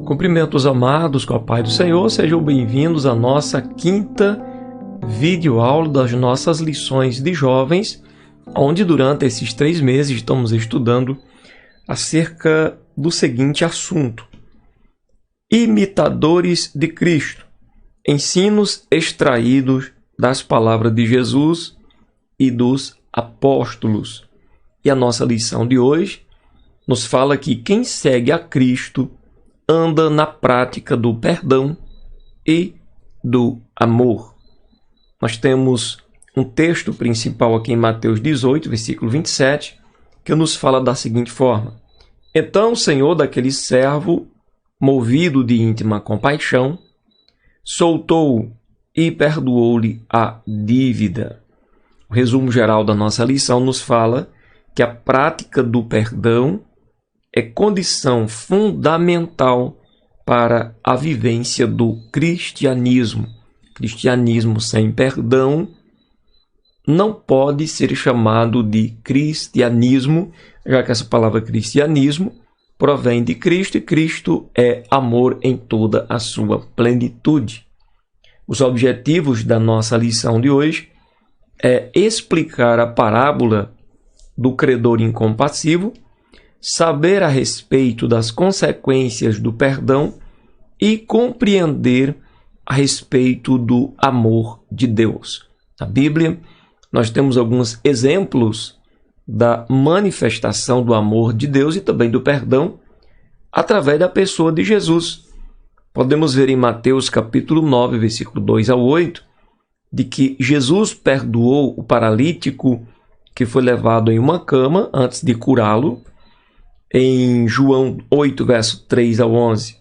Cumprimentos amados com a paz do Senhor, sejam bem-vindos à nossa quinta videoaula das nossas lições de jovens, onde durante esses 3 meses estamos estudando acerca do seguinte assunto: imitadores de Cristo, ensinos extraídos das palavras de Jesus e dos apóstolos. E a nossa lição de hoje nos fala que quem segue a Cristo anda na prática do perdão e do amor. Nós temos um texto principal aqui em Mateus 18, versículo 27, que nos fala da seguinte forma: Então o Senhor daquele servo, movido de íntima compaixão, soltou-o e perdoou-lhe a dívida. O resumo geral da nossa lição nos fala que a prática do perdão é condição fundamental para a vivência do cristianismo. Cristianismo sem perdão não pode ser chamado de cristianismo, já que essa palavra cristianismo provém de Cristo e Cristo é amor em toda a sua plenitude. Os objetivos da nossa lição de hoje é explicar a parábola do credor incompassivo, saber a respeito das consequências do perdão e compreender a respeito do amor de Deus. Na Bíblia, nós temos alguns exemplos da manifestação do amor de Deus e também do perdão através da pessoa de Jesus. Podemos ver em Mateus capítulo 9, versículo 2 ao 8, de que Jesus perdoou o paralítico que foi levado em uma cama antes de curá-lo. Em João 8, verso 3 ao 11,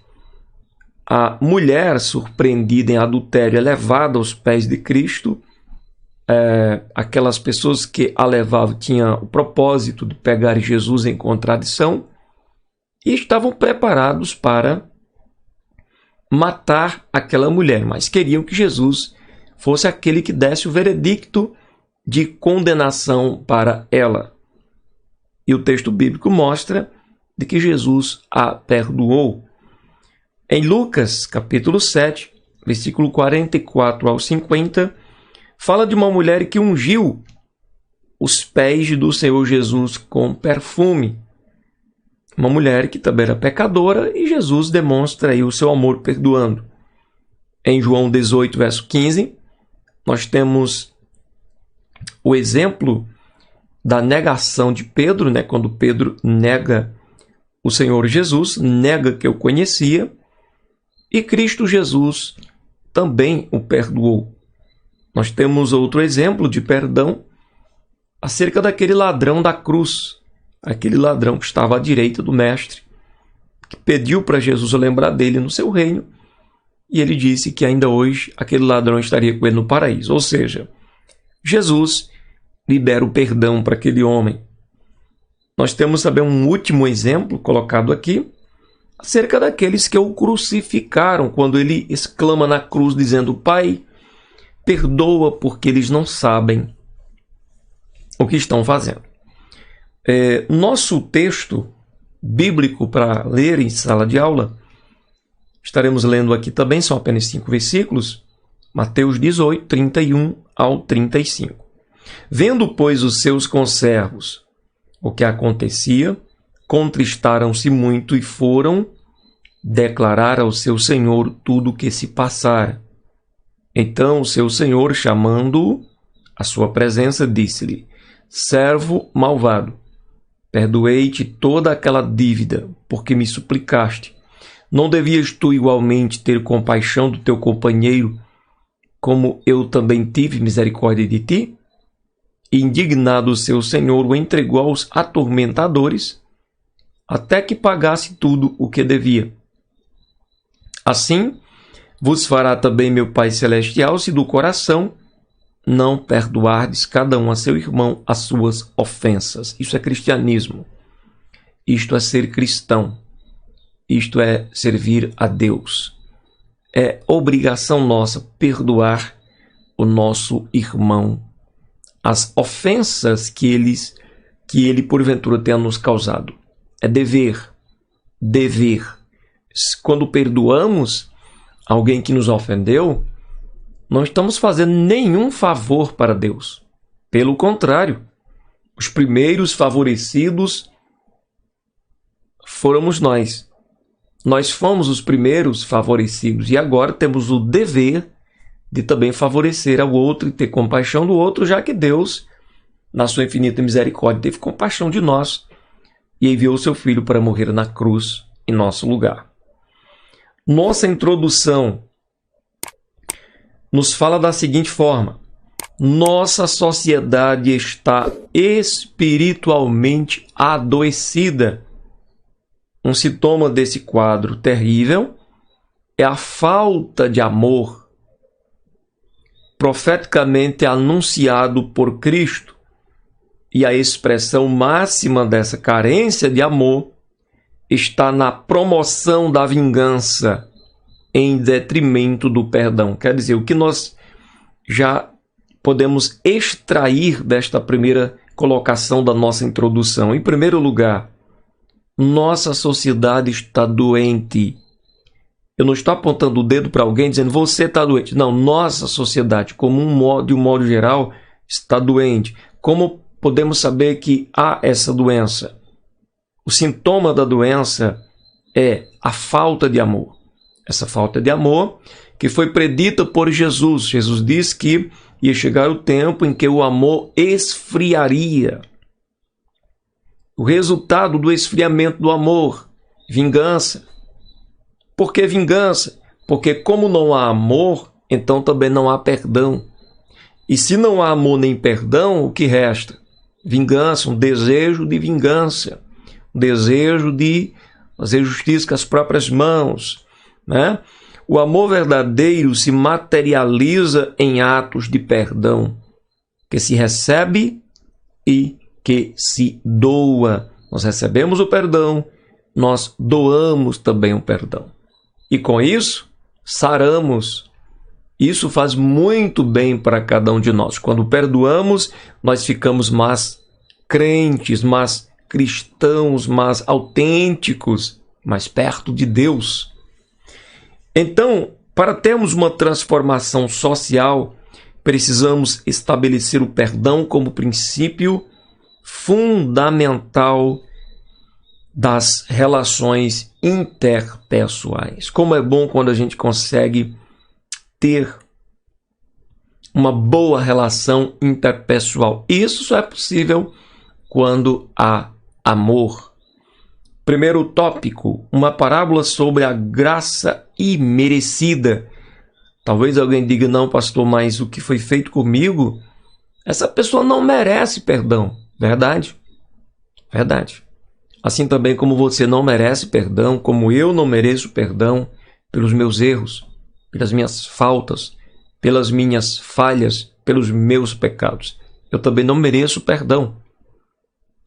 a mulher surpreendida em adultério é levada aos pés de Cristo. Aquelas pessoas que a levavam tinham o propósito de pegar Jesus em contradição e estavam preparados para matar aquela mulher, mas queriam que Jesus fosse aquele que desse o veredicto de condenação para ela. E o texto bíblico mostra de que Jesus a perdoou. Em Lucas, capítulo 7, versículo 44 ao 50, fala de uma mulher que ungiu os pés do Senhor Jesus com perfume. Uma mulher que também era pecadora e Jesus demonstra aí o seu amor perdoando. Em João 18, verso 15, nós temos o exemplo da negação de Pedro, quando Pedro nega o Senhor Jesus, nega que o conhecia, e Cristo Jesus também o perdoou. Nós temos outro exemplo de perdão acerca daquele ladrão da cruz, aquele ladrão que estava à direita do Mestre, que pediu para Jesus lembrar dele no seu reino, e ele disse que ainda hoje aquele ladrão estaria com ele no paraíso. Ou seja, Jesus libera o perdão para aquele homem. Nós temos também um último exemplo colocado aqui, acerca daqueles que o crucificaram, quando ele exclama na cruz dizendo: Pai, perdoa porque eles não sabem o que estão fazendo. Nosso texto bíblico para ler em sala de aula, estaremos lendo aqui também, são apenas 5 versículos, Mateus 18, 31 ao 35. Vendo, pois, os seus conservos o que acontecia, contristaram-se muito e foram declarar ao seu senhor tudo o que se passara. Então o seu senhor, chamando-o à sua presença, disse-lhe: Servo malvado, perdoei-te toda aquela dívida, porque me suplicaste. Não devias tu igualmente ter compaixão do teu companheiro, como eu também tive misericórdia de ti? Indignado o seu senhor o entregou aos atormentadores, até que pagasse tudo o que devia. Assim vos fará também meu Pai Celestial, se do coração não perdoardes cada um a seu irmão as suas ofensas. Isso é cristianismo. Isto é ser cristão. Isto é servir a Deus. É obrigação nossa perdoar o nosso irmão as ofensas que ele porventura tenha nos causado. É dever. quando perdoamos alguém que nos ofendeu, não estamos fazendo nenhum favor para Deus. Pelo contrário, os primeiros favorecidos fomos nós. Nós fomos os primeiros favorecidos e agora temos o dever de também favorecer ao outro e ter compaixão do outro, já que Deus, na sua infinita misericórdia, teve compaixão de nós e enviou o seu Filho para morrer na cruz em nosso lugar. Nossa introdução nos fala da seguinte forma: nossa sociedade está espiritualmente adoecida. Um sintoma desse quadro terrível é a falta de amor profeticamente anunciado por Cristo. E a expressão máxima dessa carência de amor está na promoção da vingança em detrimento do perdão. Quer dizer, o que nós já podemos extrair desta primeira colocação da nossa introdução? Em primeiro lugar, nossa sociedade está doente. Eu não estou apontando o dedo para alguém dizendo você está doente. Não, nossa sociedade, de um modo geral, está doente. Como podemos saber que há essa doença? O sintoma da doença é a falta de amor. Essa falta de amor que foi predita por Jesus. Jesus disse que ia chegar o tempo em que o amor esfriaria. O resultado do esfriamento do amor, vingança. Por que vingança? Porque como não há amor, então também não há perdão. E se não há amor nem perdão, o que resta? Vingança, um desejo de vingança, um desejo de fazer justiça com as próprias mãos, né? O amor verdadeiro se materializa em atos de perdão, que se recebe e que se doa. Nós recebemos o perdão, nós doamos também o perdão. E com isso, saramos. Isso faz muito bem para cada um de nós. Quando perdoamos, nós ficamos mais crentes, mais cristãos, mais autênticos, mais perto de Deus. Então, para termos uma transformação social, precisamos estabelecer o perdão como princípio fundamental das relações interpessoais. Como é bom quando a gente consegue ter uma boa relação interpessoal. Isso só é possível quando há amor. Primeiro tópico, uma parábola sobre a graça imerecida. Talvez alguém diga, não, pastor, mas o que foi feito comigo, essa pessoa não merece perdão. Verdade? Verdade. Assim também como você não merece perdão, como eu não mereço perdão pelos meus erros, pelas minhas faltas, pelas minhas falhas, pelos meus pecados. Eu também não mereço perdão.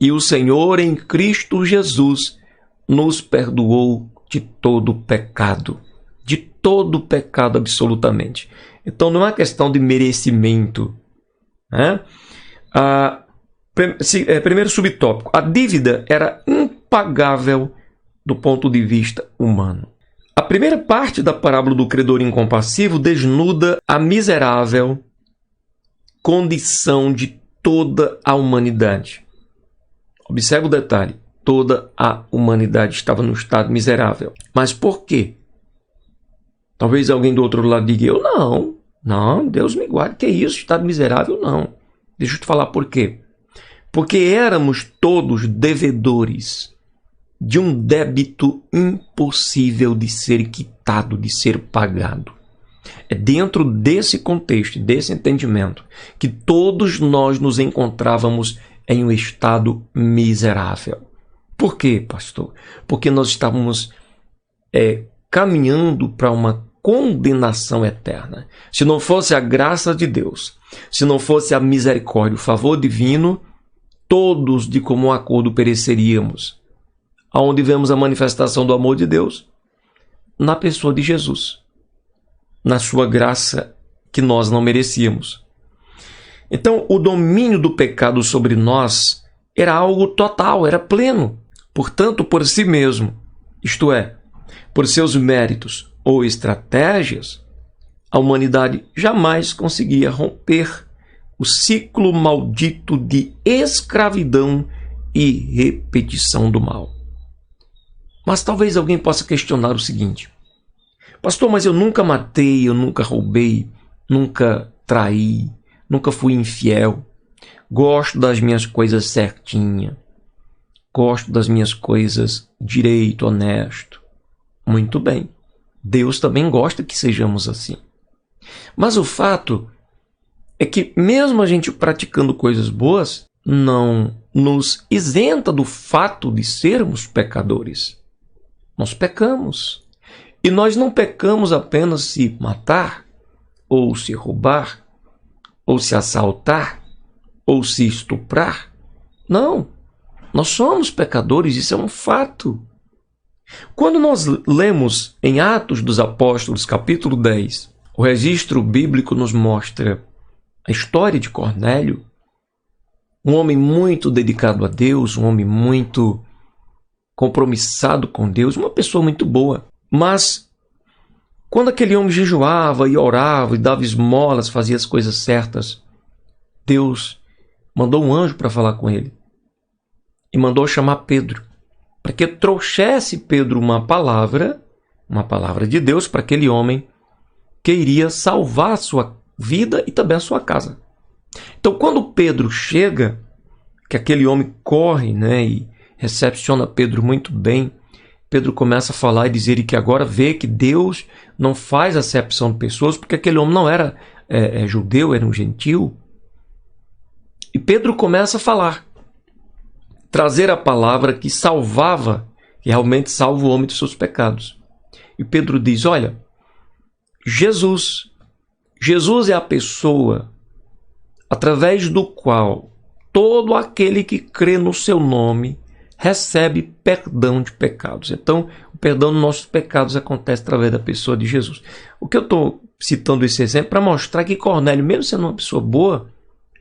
E o Senhor em Cristo Jesus nos perdoou de todo pecado. De todo pecado, absolutamente. Então não é questão de merecimento, né? Primeiro subtópico. A dívida era impagável do ponto de vista humano. A primeira parte da parábola do credor incompassivo desnuda a miserável condição de toda a humanidade. Observe o detalhe. Toda a humanidade estava num estado miserável. Mas por quê? Talvez alguém do outro lado diga, eu não, Deus me guarde, que isso, estado miserável, não. Deixa eu te falar por quê. Porque éramos todos devedores de um débito impossível de ser quitado, de ser pagado. É dentro desse contexto, desse entendimento, que todos nós nos encontrávamos em um estado miserável. Por quê, pastor? Porque nós estávamos caminhando para uma condenação eterna. Se não fosse a graça de Deus, se não fosse a misericórdia, o favor divino, todos de comum acordo pereceríamos. Aonde vemos a manifestação do amor de Deus? Na pessoa de Jesus. Na sua graça que nós não merecíamos. Então, o domínio do pecado sobre nós era algo total, era pleno. Portanto, por si mesmo, isto é, por seus méritos ou estratégias, a humanidade jamais conseguia romper o ciclo maldito de escravidão e repetição do mal. Mas talvez alguém possa questionar o seguinte: pastor, mas eu nunca matei, eu nunca roubei, nunca traí, nunca fui infiel, gosto das minhas coisas certinha, gosto das minhas coisas direito, honesto. Muito bem, Deus também gosta que sejamos assim. Mas o fato é que mesmo a gente praticando coisas boas, não nos isenta do fato de sermos pecadores. Nós pecamos. E nós não pecamos apenas se matar, ou se roubar, ou se assaltar, ou se estuprar. Não. Nós somos pecadores, isso é um fato. Quando nós lemos em Atos dos Apóstolos, capítulo 10, o registro bíblico nos mostra a história de Cornélio, um homem muito dedicado a Deus, um homem muito compromissado com Deus, uma pessoa muito boa. Mas quando aquele homem jejuava e orava e dava esmolas, fazia as coisas certas, Deus mandou um anjo para falar com ele e mandou chamar Pedro, para que trouxesse Pedro uma palavra de Deus para aquele homem que iria salvar a sua vida e também a sua casa. Então, quando Pedro chega, que aquele homem corre, e recepciona Pedro muito bem, Pedro começa a falar e dizer que agora vê que Deus não faz acepção de pessoas, porque aquele homem não era judeu, era um gentil. E Pedro começa a falar, trazer a palavra que salvava, que realmente salva o homem dos seus pecados. E Pedro diz: olha, Jesus é a pessoa através do qual todo aquele que crê no seu nome recebe perdão de pecados. Então, o perdão dos nossos pecados acontece através da pessoa de Jesus. O que eu estou citando esse exemplo para mostrar que Cornélio, mesmo sendo uma pessoa boa,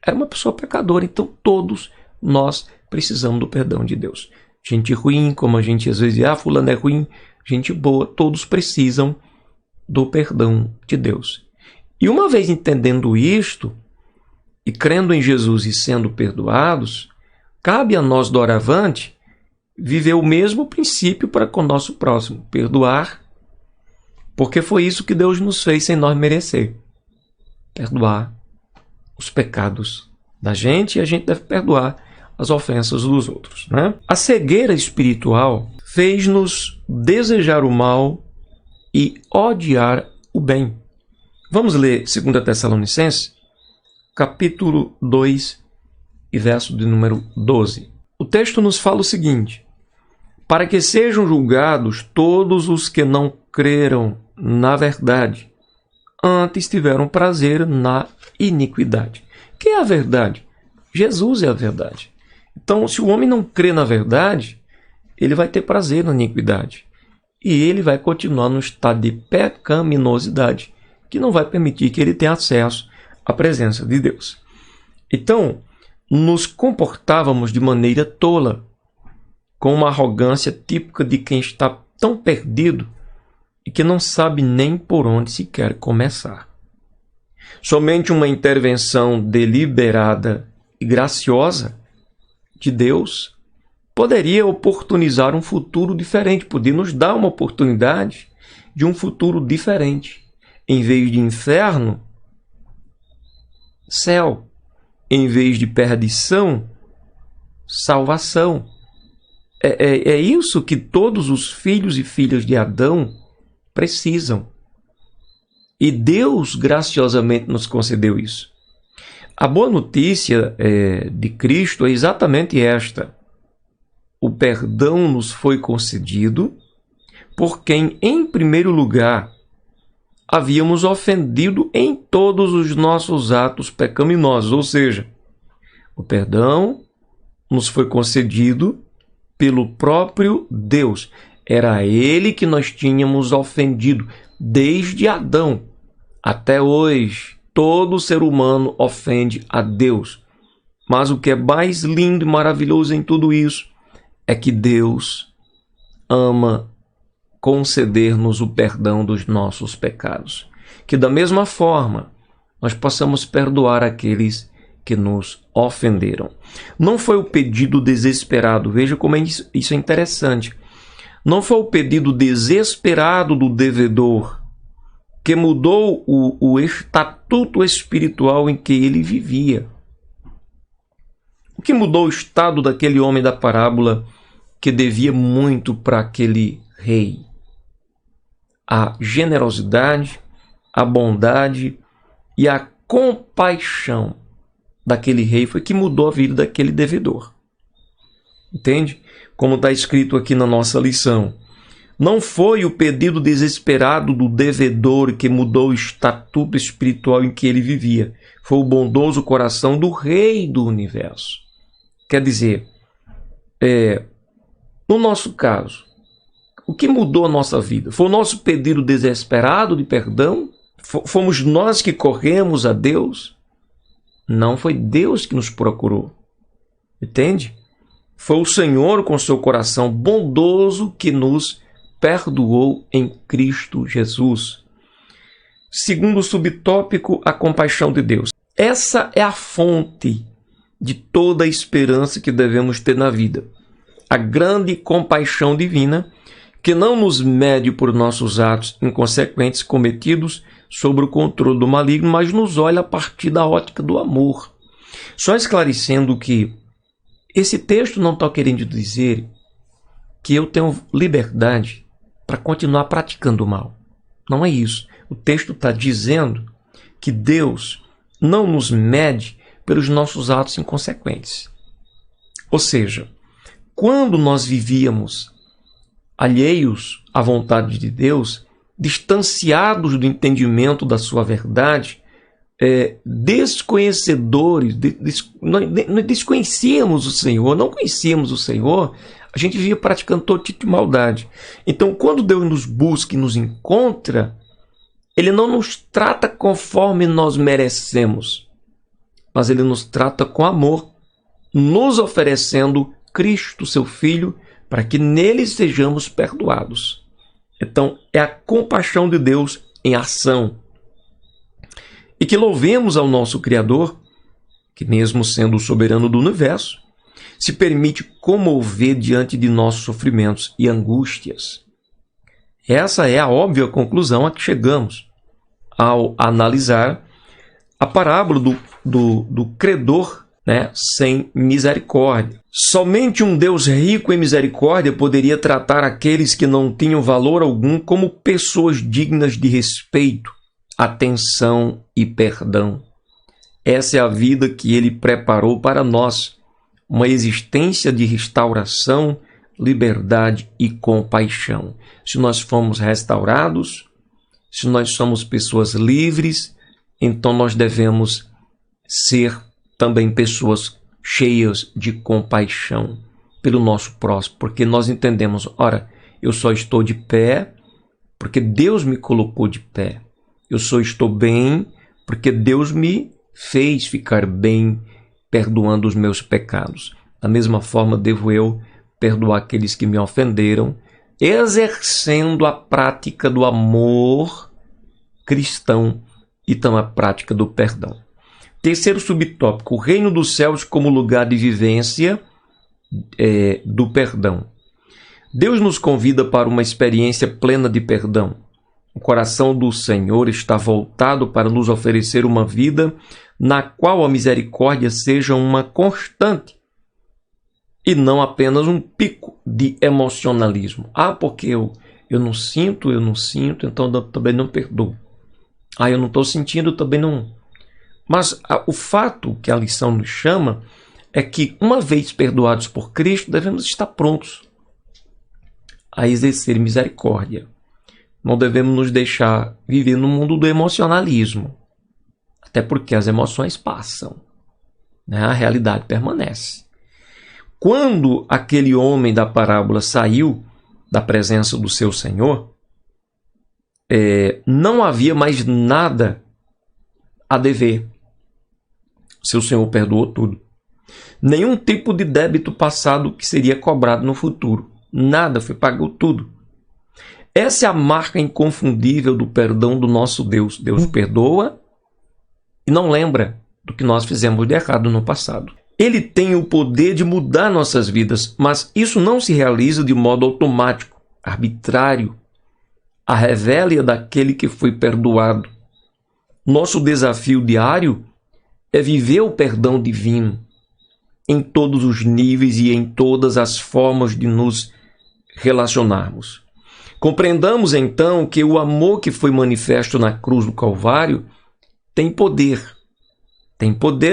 era uma pessoa pecadora. Então, todos nós precisamos do perdão de Deus. Gente ruim, como a gente às vezes diz, fulano é ruim, gente boa, todos precisam do perdão de Deus. E uma vez entendendo isto, e crendo em Jesus e sendo perdoados, cabe a nós, doravante, viver o mesmo princípio para com o nosso próximo, perdoar, porque foi isso que Deus nos fez sem nós merecer. Perdoar os pecados da gente, e a gente deve perdoar as ofensas dos outros, A cegueira espiritual fez-nos desejar o mal e odiar o bem. Vamos ler 2 Tessalonicenses, capítulo 2 e verso de número 12. O texto nos fala o seguinte: para que sejam julgados todos os que não creram na verdade, antes tiveram prazer na iniquidade. Que é a verdade? Jesus é a verdade. Então, se o homem não crê na verdade, ele vai ter prazer na iniquidade. E ele vai continuar no estado de pecaminosidade, que não vai permitir que ele tenha acesso à presença de Deus. Então, nos comportávamos de maneira tola, com uma arrogância típica de quem está tão perdido e que não sabe nem por onde se quer começar. Somente uma intervenção deliberada e graciosa de Deus poderia oportunizar um futuro diferente, poderia nos dar uma oportunidade de um futuro diferente. Em vez de inferno, céu. Em vez de perdição, salvação. É isso que todos os filhos e filhas de Adão precisam. E Deus graciosamente nos concedeu isso. A boa notícia de Cristo é exatamente esta: o perdão nos foi concedido por quem, em primeiro lugar, havíamos ofendido em todos os nossos atos pecaminosos. Ou seja, o perdão nos foi concedido pelo próprio Deus. Era Ele que nós tínhamos ofendido desde Adão até hoje. Todo ser humano ofende a Deus. Mas o que é mais lindo e maravilhoso em tudo isso é que Deus ama conceder-nos o perdão dos nossos pecados. Que da mesma forma nós possamos perdoar aqueles que nos ofenderam. Não foi o pedido desesperado, veja como isso é interessante. Não foi o pedido desesperado do devedor que mudou o estatuto espiritual em que ele vivia. O que mudou o estado daquele homem da parábola que devia muito para aquele rei? A generosidade, a bondade e a compaixão daquele rei foi que mudou a vida daquele devedor. Entende? Como está escrito aqui na nossa lição. Não foi o pedido desesperado do devedor que mudou o estatuto espiritual em que ele vivia. Foi o bondoso coração do rei do universo. Quer dizer, no nosso caso, o que mudou a nossa vida? Foi o nosso pedido desesperado de perdão? Fomos nós que corremos a Deus? Não foi Deus que nos procurou. Entende? Foi o Senhor com seu coração bondoso que nos perdoou em Cristo Jesus. Segundo subtópico, a compaixão de Deus. Essa é a fonte de toda a esperança que devemos ter na vida. A grande compaixão divina que não nos mede por nossos atos inconsequentes cometidos sob o controle do maligno, mas nos olha a partir da ótica do amor. Só esclarecendo que esse texto não está querendo dizer que eu tenho liberdade para continuar praticando o mal. Não é isso. O texto está dizendo que Deus não nos mede pelos nossos atos inconsequentes. Ou seja, quando nós vivíamos alheios à vontade de Deus, distanciados do entendimento da sua verdade, desconhecedores, nós desconhecíamos o Senhor, não conhecíamos o Senhor, a gente vivia praticando todo tipo de maldade. Então, quando Deus nos busca e nos encontra, Ele não nos trata conforme nós merecemos, mas Ele nos trata com amor, nos oferecendo Cristo, seu Filho, para que nele sejamos perdoados. Então, é a compaixão de Deus em ação. E que louvemos ao nosso Criador, que mesmo sendo o soberano do universo, se permite comover diante de nossos sofrimentos e angústias. Essa é a óbvia conclusão a que chegamos ao analisar a parábola do credor, sem misericórdia. Somente um Deus rico em misericórdia poderia tratar aqueles que não tinham valor algum como pessoas dignas de respeito, atenção e perdão. Essa é a vida que Ele preparou para nós, uma existência de restauração, liberdade e compaixão. Se nós fomos restaurados, se nós somos pessoas livres, então nós devemos ser também pessoas cheias de compaixão pelo nosso próximo, porque nós entendemos, ora, eu só estou de pé porque Deus me colocou de pé. Eu só estou bem porque Deus me fez ficar bem, perdoando os meus pecados. Da mesma forma, devo eu perdoar aqueles que me ofenderam, exercendo a prática do amor cristão e também a prática do perdão. Terceiro subtópico, o reino dos céus como lugar de vivência do perdão. Deus nos convida para uma experiência plena de perdão. O coração do Senhor está voltado para nos oferecer uma vida na qual a misericórdia seja uma constante e não apenas um pico de emocionalismo. Porque eu não sinto, então eu também não perdoo. Eu não estou sentindo, também não. Mas o fato que a lição nos chama é que, uma vez perdoados por Cristo, devemos estar prontos a exercer misericórdia. Não devemos nos deixar viver no mundo do emocionalismo, até porque as emoções passam, a realidade permanece. Quando aquele homem da parábola saiu da presença do seu Senhor, não havia mais nada a dever. Seu Senhor perdoou tudo. Nenhum tipo de débito passado que seria cobrado no futuro. Nada, foi pago tudo. Essa é a marca inconfundível do perdão do nosso Deus. Deus perdoa e não lembra do que nós fizemos de errado no passado. Ele tem o poder de mudar nossas vidas, mas isso não se realiza de modo automático, arbitrário, à revelia daquele que foi perdoado. Nosso desafio diário é viver o perdão divino em todos os níveis e em todas as formas de nos relacionarmos. Compreendamos então que o amor que foi manifesto na cruz do Calvário tem poder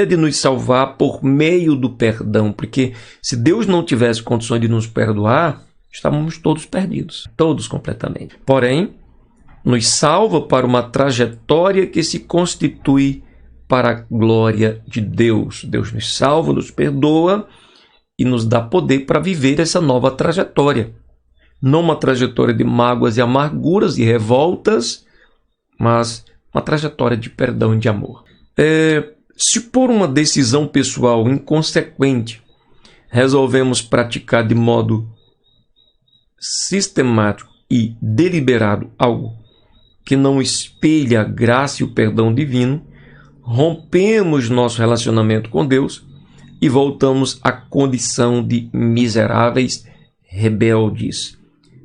de nos salvar por meio do perdão, porque se Deus não tivesse condições de nos perdoar, estávamos todos perdidos, todos completamente. Porém, nos salva para uma trajetória que se constitui para a glória de Deus. Deus nos salva, nos perdoa e nos dá poder para viver essa nova trajetória. Não uma trajetória de mágoas e amarguras e revoltas, mas uma trajetória de perdão e de amor. Se por uma decisão pessoal inconsequente resolvemos praticar de modo sistemático e deliberado algo que não espelha a graça e o perdão divino, rompemos nosso relacionamento com Deus e voltamos à condição de miseráveis rebeldes.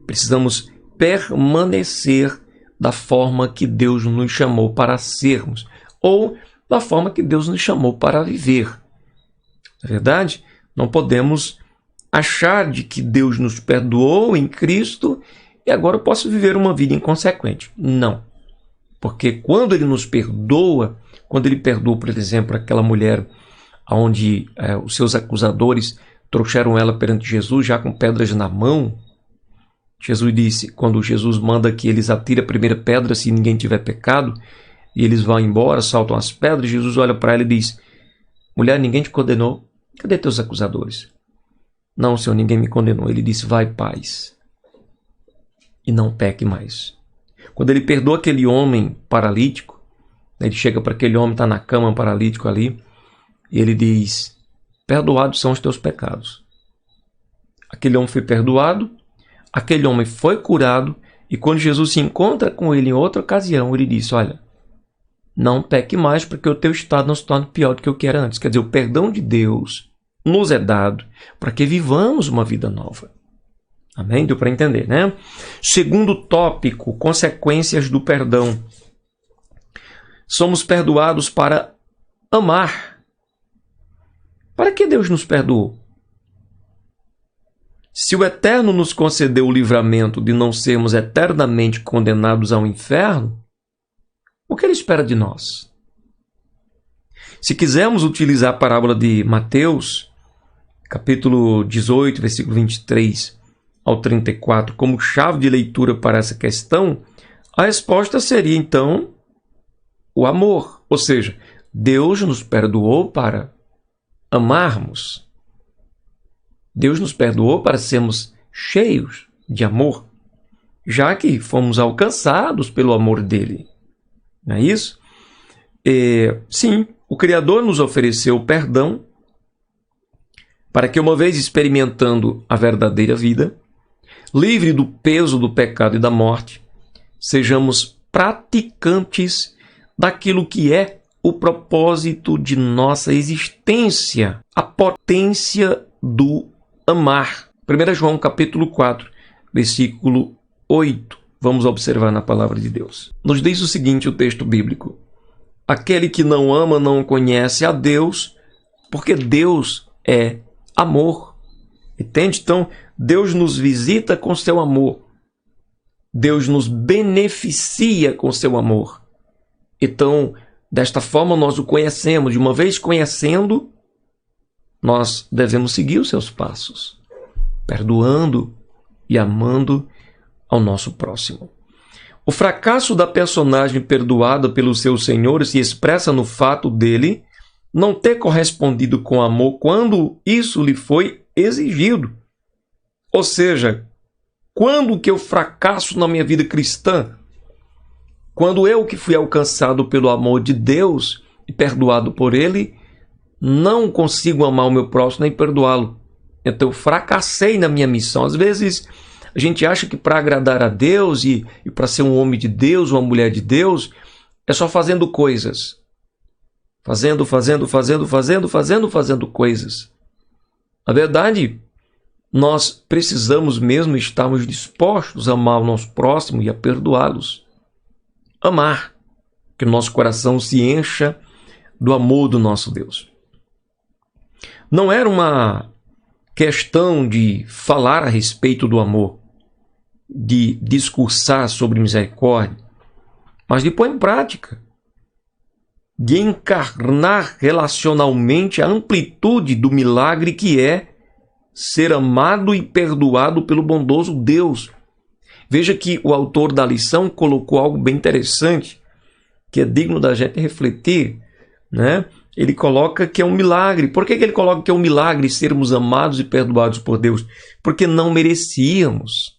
Precisamos permanecer da forma que Deus nos chamou para sermos, ou da forma que Deus nos chamou para viver. Na verdade, não podemos achar de que Deus nos perdoou em Cristo e agora eu posso viver uma vida inconsequente. Não. Porque quando Ele nos perdoa, quando Ele perdoou, por exemplo, aquela mulher onde os seus acusadores trouxeram ela perante Jesus já com pedras na mão, Jesus disse, quando Jesus manda que eles atirem a primeira pedra se ninguém tiver pecado, e eles vão embora, saltam as pedras, Jesus olha para ela e diz, mulher, ninguém te condenou? Cadê teus acusadores? Não, Senhor, ninguém me condenou. Ele disse, vai, paz, e não peque mais. Quando ele perdoa aquele homem paralítico, ele chega para aquele homem, está na cama paralítico ali, e ele diz, perdoados são os teus pecados. Aquele homem foi perdoado, aquele homem foi curado, e quando Jesus se encontra com ele em outra ocasião, ele diz, olha, não peque mais, porque o teu estado não se torna pior do que o que era antes. Quer dizer, o perdão de Deus nos é dado para que vivamos uma vida nova. Amém? Deu para entender, né? Segundo tópico, consequências do perdão. Somos perdoados para amar. Para que Deus nos perdoou? Se o Eterno nos concedeu o livramento de não sermos eternamente condenados ao inferno, o que Ele espera de nós? Se quisermos utilizar a parábola de Mateus, capítulo 18, versículo 23 ao 34, como chave de leitura para essa questão, a resposta seria, então, o amor. Ou seja, Deus nos perdoou para amarmos. Deus nos perdoou para sermos cheios de amor, já que fomos alcançados pelo amor dele. Não é isso? Sim, o Criador nos ofereceu o perdão para que, uma vez experimentando a verdadeira vida, livre do peso do pecado e da morte, sejamos praticantes daquilo que é o propósito de nossa existência, a potência do amar. 1 João capítulo 4, versículo 8. Vamos observar na palavra de Deus. Nos diz o seguinte, o texto bíblico. Aquele que não ama não conhece a Deus, porque Deus é amor. Entende? Então, Deus nos visita com seu amor. Deus nos beneficia com seu amor. Então, desta forma, nós o conhecemos. De uma vez conhecendo, nós devemos seguir os seus passos, perdoando e amando ao nosso próximo. O fracasso da personagem perdoada pelo seu Senhor se expressa no fato dele não ter correspondido com amor quando isso lhe foi exigido. Ou seja, quando que eu fracasso na minha vida cristã? Quando eu, que fui alcançado pelo amor de Deus e perdoado por Ele, não consigo amar o meu próximo nem perdoá-lo. Então eu fracassei na minha missão. Às vezes A gente acha que para agradar a Deus e para ser um homem de Deus, uma mulher de Deus, é só fazendo coisas. Fazendo coisas. Na verdade, nós precisamos mesmo estarmos dispostos a amar o nosso próximo e a perdoá-los. Amar, que o nosso coração se encha do amor do nosso Deus. Não era uma questão de falar a respeito do amor, de discursar sobre misericórdia, mas de pôr em prática, de encarnar relacionalmente a amplitude do milagre que é ser amado e perdoado pelo bondoso Deus. Veja que o autor da lição colocou algo bem interessante, que é digno da gente refletir, né? Ele coloca que é um milagre. Por que ele coloca que é um milagre sermos amados e perdoados por Deus? Porque não merecíamos.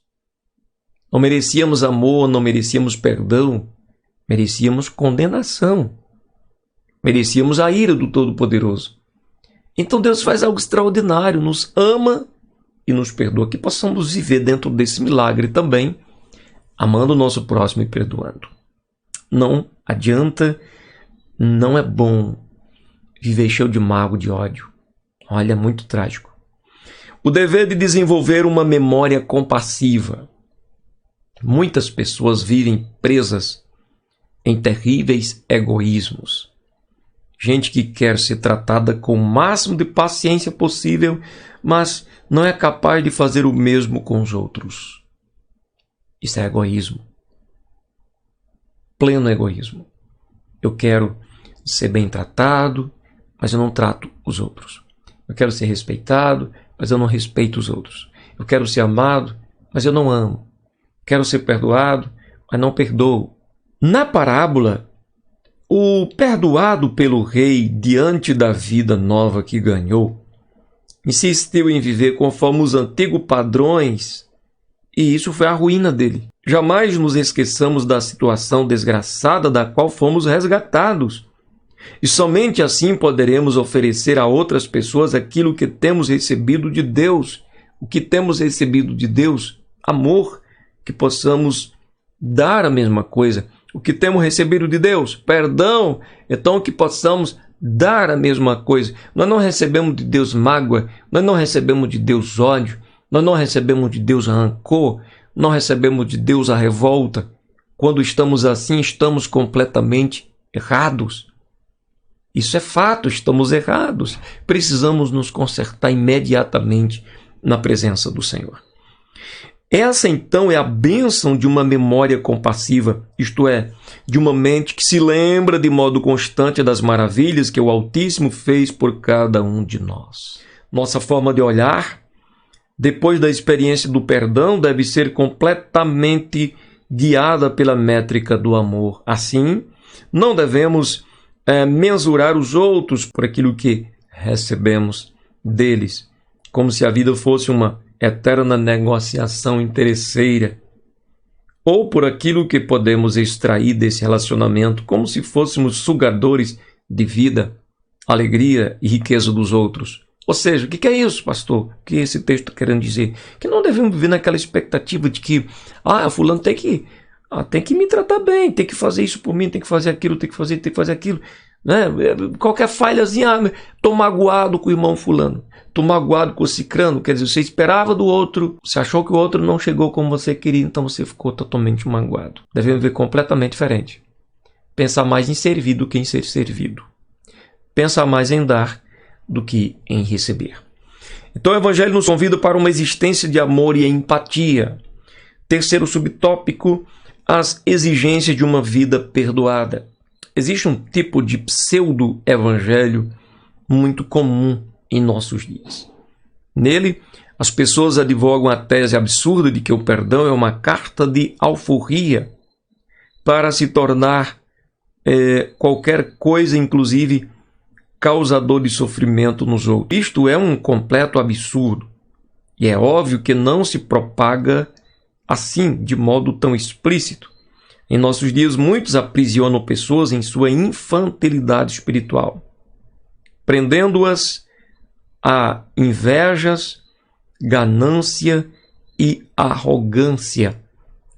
Não merecíamos amor, não merecíamos perdão, merecíamos condenação. Merecíamos a ira do Todo-Poderoso. Então Deus faz algo extraordinário, nos ama e nos perdoa. Que possamos viver dentro desse milagre também, amando o nosso próximo e perdoando. Não adianta, não é bom viver cheio de mágoa, de ódio. Olha, é muito trágico. O dever de desenvolver uma memória compassiva. Muitas pessoas vivem presas em terríveis egoísmos. Gente que quer ser tratada com o máximo de paciência possível, mas não é capaz de fazer o mesmo com os outros. Isso é egoísmo. Pleno egoísmo. Eu quero ser bem tratado, mas eu não trato os outros. Eu quero ser respeitado, mas eu não respeito os outros. Eu quero ser amado, mas eu não amo. Quero ser perdoado, mas não perdoo. Na parábola, o perdoado pelo rei diante da vida nova que ganhou, insistiu em viver conforme os antigos padrões, e isso foi a ruína dele. Jamais nos esqueçamos da situação desgraçada da qual fomos resgatados. E somente assim poderemos oferecer a outras pessoas aquilo que temos recebido de Deus. O que temos recebido de Deus? Amor, que possamos dar a mesma coisa. O que temos recebido de Deus? Perdão, então que possamos dar a mesma coisa. Nós não recebemos de Deus mágoa, nós não recebemos de Deus ódio, nós não recebemos de Deus rancor, não recebemos de Deus a revolta. Quando estamos assim, estamos completamente errados. Isso é fato, estamos errados. Precisamos nos consertar imediatamente na presença do Senhor. Essa, então, é a bênção de uma memória compassiva, isto é, de uma mente que se lembra de modo constante das maravilhas que o Altíssimo fez por cada um de nós. Nossa forma de olhar, depois da experiência do perdão, deve ser completamente guiada pela métrica do amor. Assim, não devemos mensurar os outros por aquilo que recebemos deles, como se a vida fosse uma eterna negociação interesseira, ou por aquilo que podemos extrair desse relacionamento, como se fôssemos sugadores de vida, alegria e riqueza dos outros. Ou seja, o que é isso, pastor? O que esse texto está querendo dizer? Que não devemos viver naquela expectativa de que fulano tem que me tratar bem, tem que fazer isso por mim, tem que fazer aquilo, tem que fazer aquilo. Né? Qualquer falhazinha, estou magoado com o irmão fulano, estou magoado com o cicrano. Quer dizer, você esperava do outro, você achou que o outro não chegou como você queria, então você ficou totalmente magoado. Devemos ver completamente diferente. Pensar mais em servir do que em ser servido. Pensar mais em dar do que em receber. Então o Evangelho nos convida para uma existência de amor e empatia. Terceiro subtópico, as exigências de uma vida perdoada. Existe um tipo de pseudo-evangelho muito comum em nossos dias. Nele, as pessoas advogam a tese absurda de que o perdão é uma carta de alforria para se tornar qualquer coisa, inclusive causador de sofrimento nos outros. Isto é um completo absurdo. E é óbvio que não se propaga assim, de modo tão explícito. Em nossos dias, muitos aprisionam pessoas em sua infantilidade espiritual, prendendo-as a invejas, ganância e arrogância.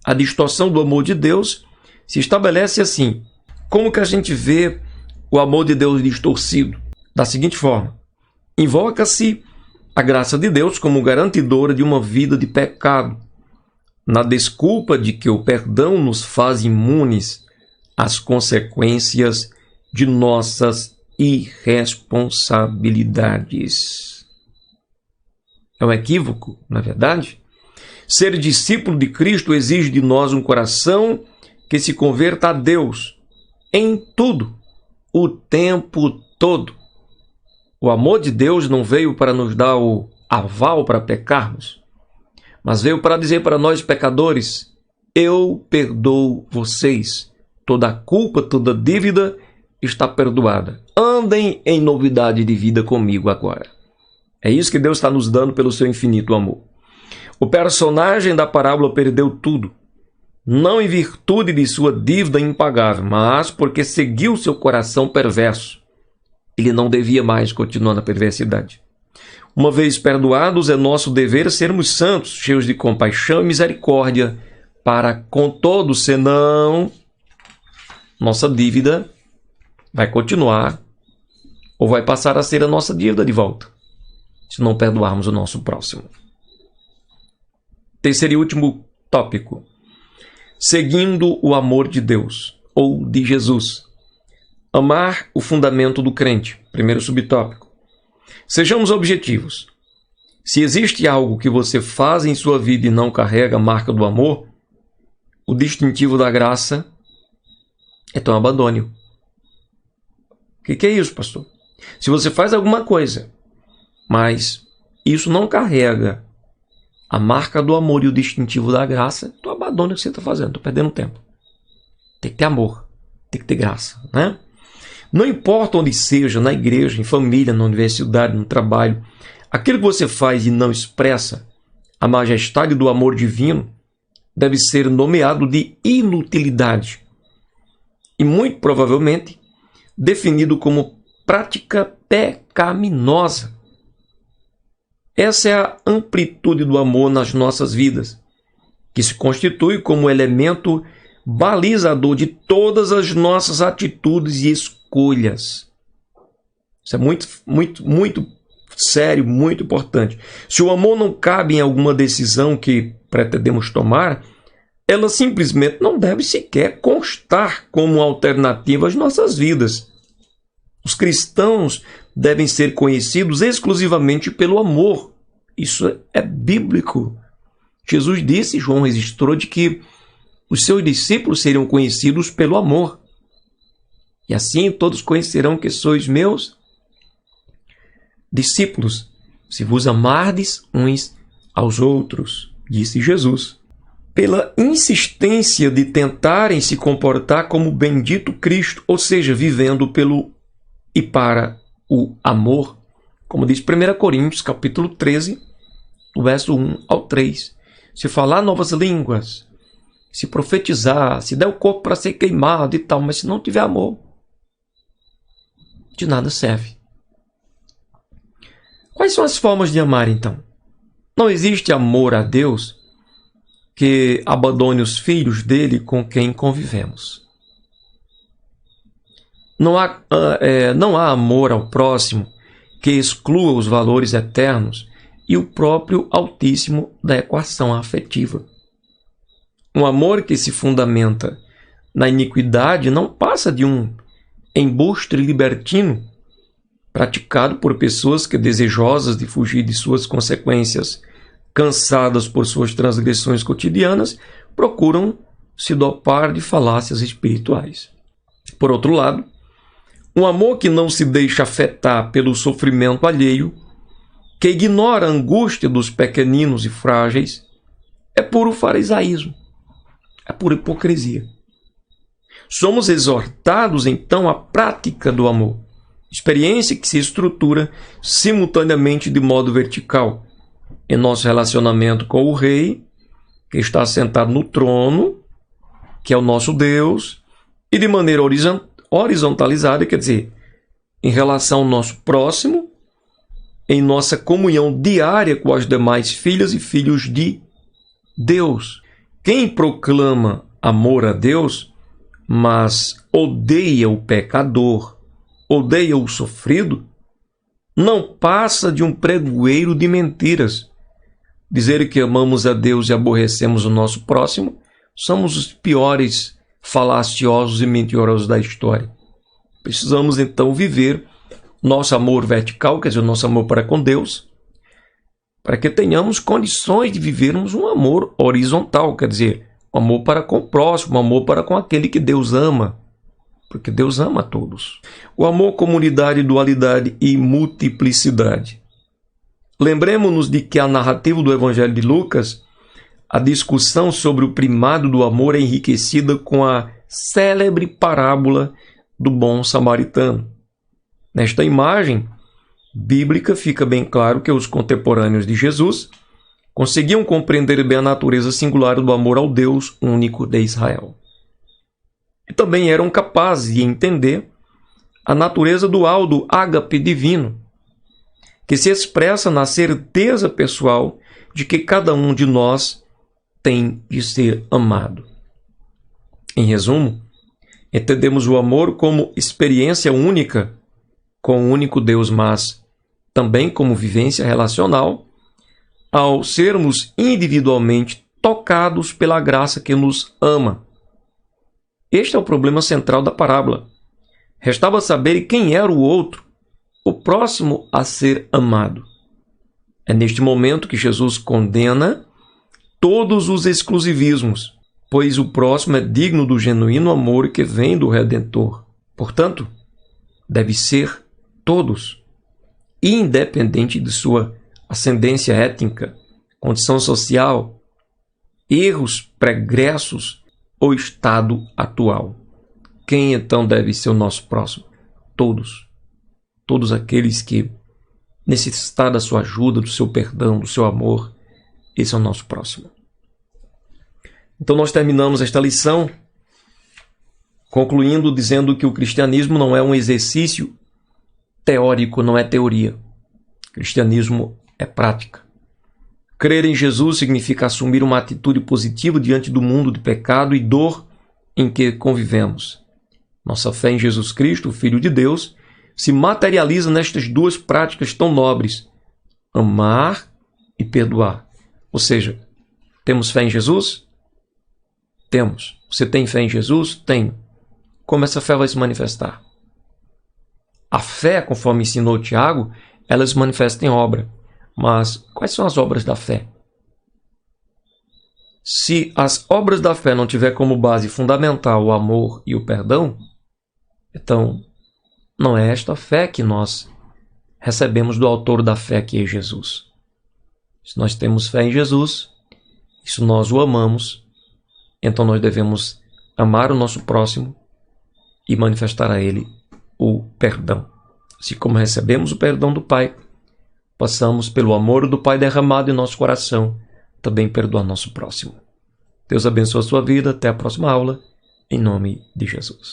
A distorção do amor de Deus se estabelece assim. Como que a gente vê o amor de Deus distorcido? Da seguinte forma: invoca-se a graça de Deus como garantidora de uma vida de pecado, na desculpa de que o perdão nos faz imunes às consequências de nossas irresponsabilidades. É um equívoco, na verdade? Ser discípulo de Cristo exige de nós um coração que se converta a Deus em tudo, o tempo todo. O amor de Deus não veio para nos dar o aval para pecarmos, mas veio para dizer para nós pecadores: eu perdoo vocês. Toda a culpa, toda dívida está perdoada. Andem em novidade de vida comigo agora. É isso que Deus está nos dando pelo seu infinito amor. O personagem da parábola perdeu tudo, não em virtude de sua dívida impagável, mas porque seguiu seu coração perverso. Ele não devia mais continuar na perversidade. Uma vez perdoados, é nosso dever sermos santos, cheios de compaixão e misericórdia para com todos, senão nossa dívida vai continuar ou vai passar a ser a nossa dívida de volta, se não perdoarmos o nosso próximo. Terceiro e último tópico: seguindo o amor de Deus ou de Jesus. Amar o fundamento do crente. Primeiro subtópico. Sejamos objetivos. Se existe algo que você faz em sua vida e não carrega a marca do amor, o distintivo da graça, então abandone-o. O que é isso, pastor? Se você faz alguma coisa, mas isso não carrega a marca do amor e o distintivo da graça, então abandone o que você está fazendo, estou perdendo tempo. Tem que ter amor, tem que ter graça, né? Não importa onde seja, na igreja, em família, na universidade, no trabalho, aquilo que você faz e não expressa a majestade do amor divino deve ser nomeado de inutilidade e, muito provavelmente, definido como prática pecaminosa. Essa é a amplitude do amor nas nossas vidas, que se constitui como elemento balizador de todas as nossas atitudes e escolhas. Isso é muito sério, muito importante. Se o amor não cabe em alguma decisão que pretendemos tomar, ela simplesmente não deve sequer constar como alternativa às nossas vidas. Os cristãos devem ser conhecidos exclusivamente pelo amor. Isso é bíblico. Jesus disse, João registrou, de que os seus discípulos seriam conhecidos pelo amor. E assim todos conhecerão que sois meus discípulos, se vos amardes uns aos outros, disse Jesus. Pela insistência de tentarem se comportar como o bendito Cristo, ou seja, vivendo pelo e para o amor, como diz 1 Coríntios, capítulo 13, do verso 1 ao 3. Se falar novas línguas, se profetizar, se der o corpo para ser queimado e tal, mas se não tiver amor, de nada serve. Quais são as formas de amar, então? Não existe amor a Deus que abandone os filhos dele com quem convivemos. Não há amor ao próximo que exclua os valores eternos e o próprio Altíssimo da equação afetiva. Um amor que se fundamenta na iniquidade não passa de um embuste libertino praticado por pessoas que, desejosas de fugir de suas consequências, cansadas por suas transgressões cotidianas, procuram se dopar de falácias espirituais. Por outro lado, um amor que não se deixa afetar pelo sofrimento alheio, que ignora a angústia dos pequeninos e frágeis, é puro farisaísmo, é pura hipocrisia. Somos exortados, então, à prática do amor, experiência que se estrutura simultaneamente de modo vertical em nosso relacionamento com o Rei, que está sentado no trono, que é o nosso Deus, e de maneira horizontalizada, quer dizer, em relação ao nosso próximo, em nossa comunhão diária com as demais filhas e filhos de Deus. Quem proclama amor a Deus, mas odeia o pecador, odeia o sofrido, não passa de um pregoeiro de mentiras. Dizer que amamos a Deus e aborrecemos o nosso próximo, somos os piores falaciosos e mentirosos da história. Precisamos então viver nosso amor vertical, quer dizer, o nosso amor para com Deus, para que tenhamos condições de vivermos um amor horizontal, quer dizer, um amor para com o próximo, um amor para com aquele que Deus ama, porque Deus ama a todos. O amor, comunidade, dualidade e multiplicidade. Lembremos-nos de que a narrativa do Evangelho de Lucas, a discussão sobre o primado do amor é enriquecida com a célebre parábola do bom samaritano. Nesta imagem bíblica fica bem claro que os contemporâneos de Jesus conseguiam compreender bem a natureza singular do amor ao Deus único de Israel. E também eram capazes de entender a natureza dual do ágape divino, que se expressa na certeza pessoal de que cada um de nós tem de ser amado. Em resumo, entendemos o amor como experiência única com o único Deus, mas também como vivência relacional, ao sermos individualmente tocados pela graça que nos ama. Este é o problema central da parábola. Restava saber quem era o outro, o próximo a ser amado. É neste momento que Jesus condena todos os exclusivismos, pois o próximo é digno do genuíno amor que vem do Redentor. Portanto, deve ser todos, independente de sua ascendência étnica, condição social, erros pregressos ou estado atual. Quem então deve ser o nosso próximo? Todos. Todos aqueles que necessitar da sua ajuda, do seu perdão, do seu amor, esse é o nosso próximo. Então nós terminamos esta lição concluindo dizendo que o cristianismo não é um exercício teórico, não é teoria. O cristianismo é prática. Crer em Jesus significa assumir uma atitude positiva diante do mundo de pecado e dor em que convivemos. Nossa fé em Jesus Cristo, o Filho de Deus, se materializa nestas duas práticas tão nobres: amar e perdoar. Ou seja, temos fé em Jesus? Temos. Você tem fé em Jesus? Tenho. Como essa fé vai se manifestar? A fé, conforme ensinou Tiago, ela se manifesta em obra. Mas quais são as obras da fé? Se as obras da fé não tiver como base fundamental o amor e o perdão, então não é esta fé que nós recebemos do autor da fé, que é Jesus. Se nós temos fé em Jesus, e se nós o amamos, então nós devemos amar o nosso próximo e manifestar a ele o perdão. Assim como recebemos o perdão do Pai, passamos pelo amor do Pai derramado em nosso coração, também perdoar nosso próximo. Deus abençoe a sua vida. Até a próxima aula, em nome de Jesus.